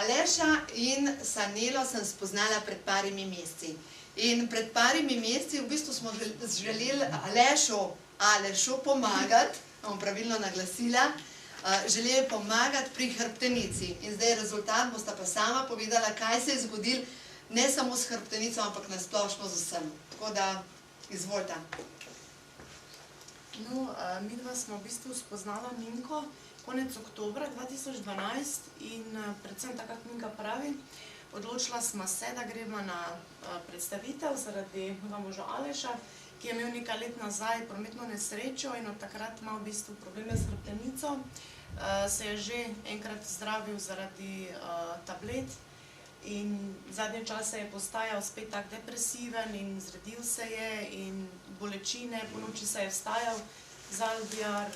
Aleša in Sanelo sem spoznala pred parimi meseci. In pred parimi meseci v bistvu smo želeli Alešu pomagati, bom pravilno naglasila, želeli pomagati pri hrbtenici. In zdaj rezultat bosta pa sama povedala, kaj se je zgodilo, ne samo s hrbtenico, ampak nasplošno z vsem. Tako da, izvolite. No, midva smo v bistvu spoznala Minko konec oktobra 2012 in predvsem tako, kot Minka pravi, odločila smo se, da gremo na predstavitev zaradi mojega moža Aleša, ki je imel nekaj let nazaj prometno nesrečo in od takrat ima v bistvu probleme s hrbtenico. Se je že enkrat zdravil zaradi tablet in zadnje čase je postajal spet tak depresiven in zredil se je in bolečine, po noči se je vstajal, Zaldiar,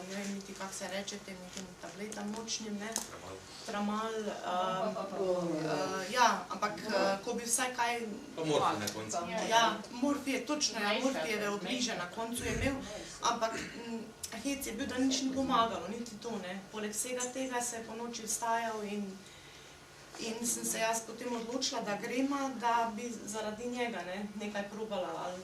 ne vem niti kako se reče tem nekim tabletam močnim, ne? Tramal. Ja, ampak ko bi vsaj kaj... Pa morfij na koncu. Ja, morfij, točno, ja, morfijeve obliže na koncu je imel, ampak hec je bil, da nič ni pomagalo, niti to, ne. Poleg vsega tega se je po noči vstajal in sem se jaz potem odločila, da grema, da bi zaradi njega nekaj probala.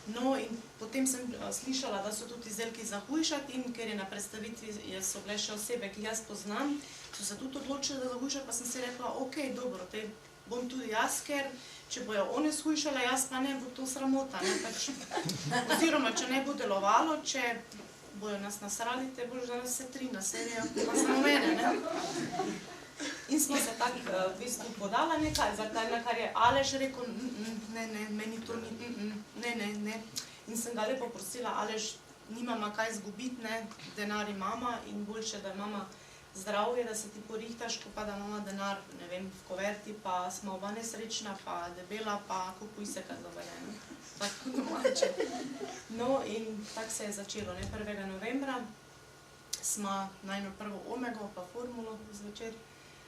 No, in potem sem slišala, da so tudi izdelki za hujšati in ker je na predstavitvi so bile še osebe, ki jaz poznam, so se tudi odločile, da za hujšati, pa sem si rekla, ok, dobro, te bom tudi jaz, ker če bojo one shujšale, jaz pa ne, bo to sramota, ne, pač. Oziroma, če ne bo delovalo, če bojo nas nasrali, te boš danes se 3 na serijo, pa samo mene, ne. In smo se tako v bistvu podala nekaj, na kar je Aleš rekel, ne, meni to ni, ne. In sem ga lepo prosila, Aleš, nimama kaj zgubiti, ne, denar imama in boljše, da imama zdravje, da se ti porihtaš, ko pa da imama denar, ne vem, v koverti, pa smo oba nesrečna, pa debela, pa kupuj se kaj zoveje, ne. Tako domače. No, in tako se je začelo, ne, 1. novembra smo najno prvo omego, pa formulo zvečer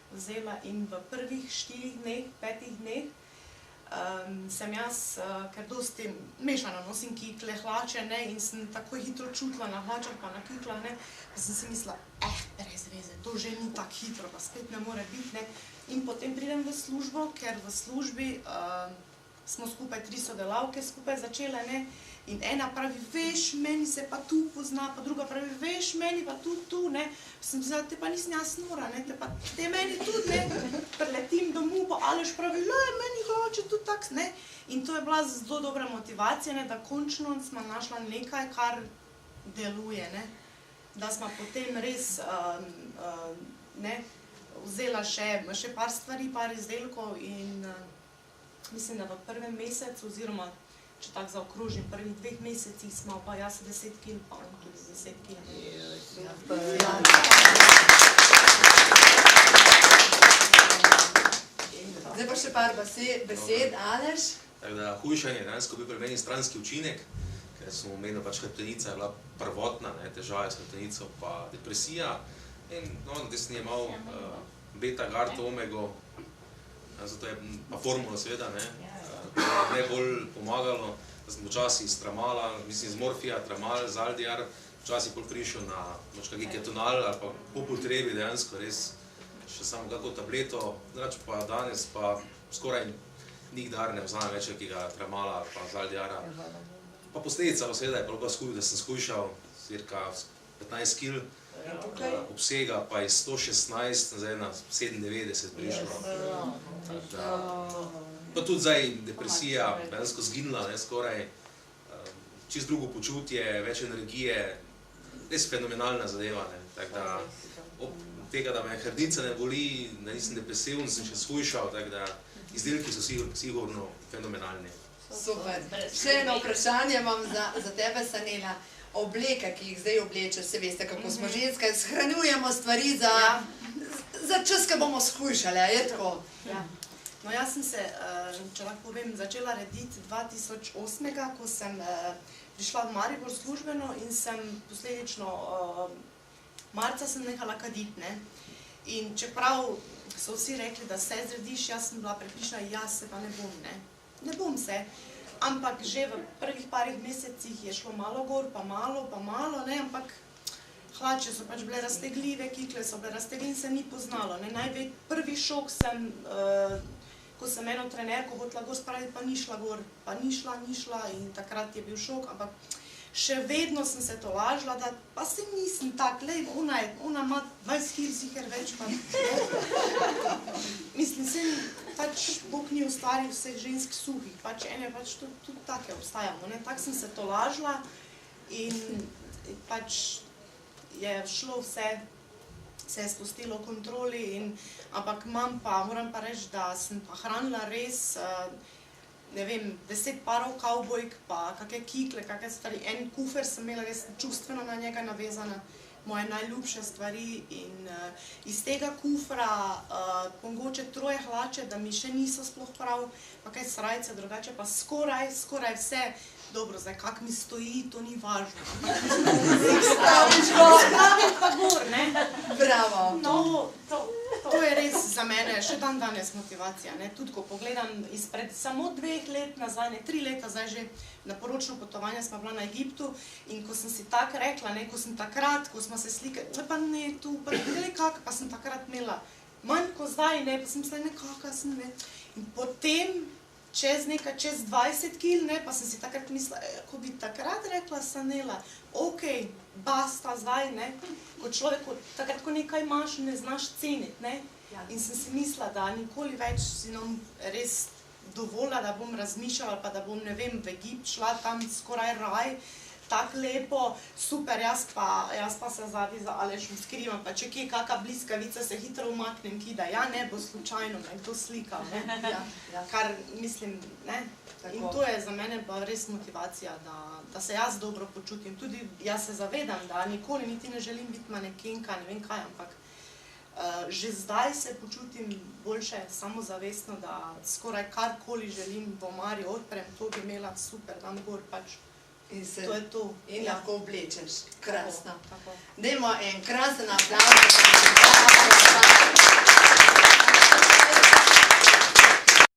vzela in v prvih 4 dneh, 5 dneh sem jaz, ker dosti mešano nosim kikle, hlače, ne, in sem tako hitro čutila na hlačah pa na kiklah, ne, pa sem si mislila, brez veze, to že ni tako hitro, pa spet ne more biti, ne. In potem pridem v službo, ker v službi smo skupaj 3 sodelavke skupaj začele, ne, in ena pravi, veš, meni se pa tu pozna, pa druga pravi, veš, meni pa tu, ne. Sem si te pa nisem jaz nora, ne, te meni tudi, ne. Preletim domov, pa Aleš pravi, meni hlače tudi tak, ne. In to je bila zelo dobra motivacija, ne, da končno smo našla nekaj, kar deluje, ne. Da smo potem res, ne, vzela še par stvari, par izdelkov in mislim, da v prvem mesecu, oziroma če tako zaokrožim, prvih 2 mesecih smo pa jaz 10 kil, pa on tudi 10 kil. Zdaj pa še par besed, Aleš. Tako da hujšanje je dejansko bil pri meni stranski učinek, ker sem omenil, pač hrbtenica je bila prvotna, težave s hrbtenico pa depresija. In no, da sem imel beta-gart omego, zato je pa formulo seveda, ne bolj pomagalo, da sem počasi iz tramala, mislim iz morfija, tramal, zaldiar, počasi bolj prišel na kakšen ketonal ali pa po potrebi dejansko res še samo kako tableto, drugače pa danes pa skoraj nikdar ne vzamem več kakega tramala ali pa zaldiara. Pa posledica pa seveda je pa da sem shujšal cirka 15 kil, obsega pa iz 116 zdaj na 97 prišlo. Pa tudi zdaj depresija dejansko zginila, skoraj čisto drugo počutje, več energije, res fenomenalna zadeva. Tako da ob tega, da me hrbtenica ne boli, da nisem depresiven, sem še shujšal, tako da izdelki so sigurno fenomenalni. Super. Še eno vprašanje imam za tebe, Sanela. Obleke, ki jih zdaj oblečeš, se veste, kako smo ženske, shranjujemo stvari za čas, ko bomo shujšale, je tako? No, jaz sem se, če lahko povem, začela rediti 2008, ko sem prišla v Maribor službeno in sem posledično marca sem nehala kaditi, ne. In čeprav so vsi rekli, da se zrediš, jaz sem bila prepričana, jaz se pa ne bom, ne. Ne bom se, ampak že v prvih parih mesecih je šlo malo gor, pa malo, ne, ampak hlače so pač bile raztegljive, kikle so bile raztegljive in se ni poznalo. Prvi šok sem, ko sem eno trenerko hotela gor spraviti, pa ni šla gor, pa ni šla in takrat je bil šok, ampak še vedno sem se tolažila, da pa se nisem tak, lej, ona ima 20 kil sicer več, pa mislim, se pač Bog ni ustvaril vseh žensk suhih, pač ene pač tudi take obstajamo, ne, tak sem se tolažila in pač je šlo vse, se je spustilo v kontroli, ampak moram pa reči, da sem pa hranila res, ne vem, 10 parov kavbojk, pa kakšne kikle, kakšne stvari, en kufer sem imela res čustveno na njega navezana, moje najljubše stvari in iz tega kufra mogoče 3 hlače, da mi še niso sploh prav, pa kaj srajce, drugače pa skoraj vse. Dobro, zdaj, kak mi stoji, to ni važno. Spravim pa gor, ne? Bravo. To je res za mene še dan danes motivacija, ne? Tudi ko pogledam izpred samo 2 let nazaj, ne 3 leta zdaj že na poročno potovanje smo bila na Egiptu in ko sem si tako rekla, ne, ko sem takrat, ko smo se slikali, pa ne tu, pa ne kak, pa sem takrat imela manj ko zdaj, ne, pa sem mislila, ne, kaka sem, ne. In potem čez 20 kil, ne, pa sem si takrat mislila, ko bi takrat rekla Sanela, ok, basta zdaj, ne, ko človeku, takrat, ko nekaj imaš, ne znaš ceniti, ne, in sem si mislila, da nikoli več si nam res dovolila, da bom razmišljala, pa da bom, ne vem, v Egipt šla, tam skoraj raj, tako lepo, super, jaz pa se zadnji za Alešom skrivam, pa če kje kaka bliskavica se hitro umaknem, kida, ja, ne bo slučajno me kdo slikal, ne, kar mislim, ne, in to je za mene pa res motivacija, da se jaz dobro počutim, tudi jaz se zavedam, da nikoli niti ne želim biti manekenka, ne vem kaj, ampak že zdaj se počutim boljše samozavestno, da skoraj karkoli želim v omari odprem, to bi imela super, dam gor pač. To je to. In lahko oblečeš. Krasno. Dajmo en krasen aplavz.